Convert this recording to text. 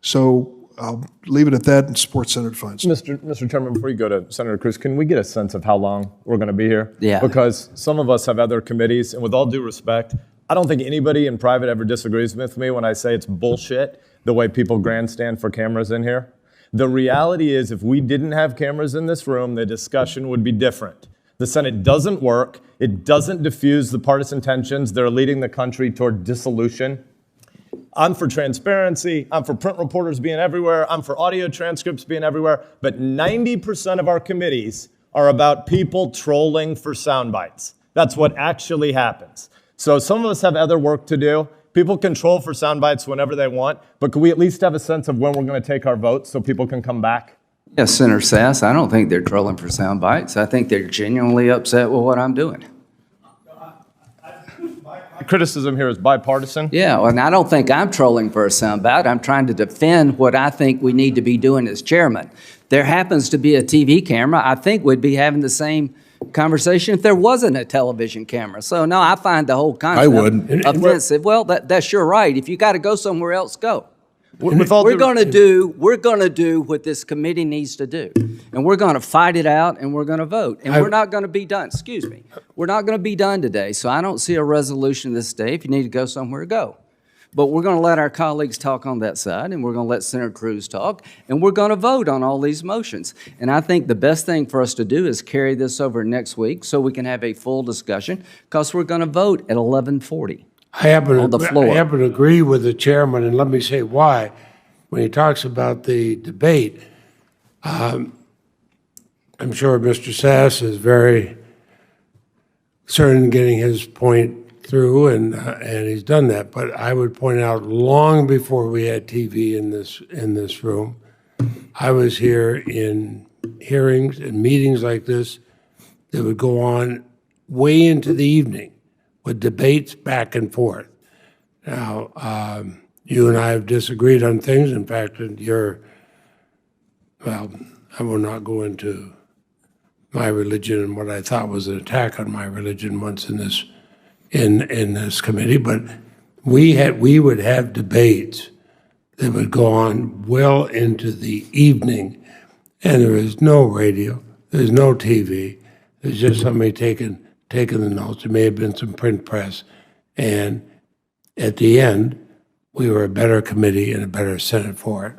So I'll leave it at that and support Senator Feinstein. Mr. Chairman, before you go to Senator Cruz, can we get a sense of how long we're going to be here? Yeah. Because some of us have other committees, and with all due respect, I don't think anybody in private ever disagrees with me when I say it's bullshit the way people grandstand for cameras in here. The reality is, if we didn't have cameras in this room, the discussion would be different. The Senate doesn't work. It doesn't diffuse the partisan tensions that are leading the country toward dissolution. I'm for transparency. I'm for print reporters being everywhere. I'm for audio transcripts being everywhere. But 90% of our committees are about people trolling for sound bites. That's what actually happens. So some of us have other work to do. People can troll for sound bites whenever they want, but can we at least have a sense of when we're going to take our votes so people can come back? Yes, Senator Sasse, I don't think they're trolling for sound bites. I think they're genuinely upset with what I'm doing. My criticism here is bipartisan. Yeah, well, and I don't think I'm trolling for a sound bite. I'm trying to defend what I think we need to be doing as chairman. There happens to be a TV camera. I think we'd be having the same conversation if there wasn't a television camera. So, no, I find the whole concept offensive. Well, that's your right. If you got to go somewhere else, go. We're going to do what this committee needs to do, and we're going to fight it out, and we're going to vote, and we're not going to be done. Excuse me, we're not going to be done today. So I don't see a resolution this day. If you need to go somewhere, go. But we're going to let our colleagues talk on that side, and we're going to let Senator Cruz talk, and we're going to vote on all these motions. And I think the best thing for us to do is carry this over next week so we can have a full discussion, because we're going to vote at 11:40. I happen to agree with the chairman, and let me say why. When he talks about the debate, I'm sure Mr. Sasse is very certain in getting his point through, and he's done that. But I would point out, long before we had TV in this room, I was here in hearings and meetings like this that would go on way into the evening, with debates back and forth. Now, you and I have disagreed on things. In fact, well, I will not go into my religion and what I thought was an attack on my religion once in this committee, but we would have debates that would go on well into the evening, and there is no radio, there's no TV, there's just somebody taking the notes. There may have been some print press. And at the end, we were a better committee and a better Senate for it.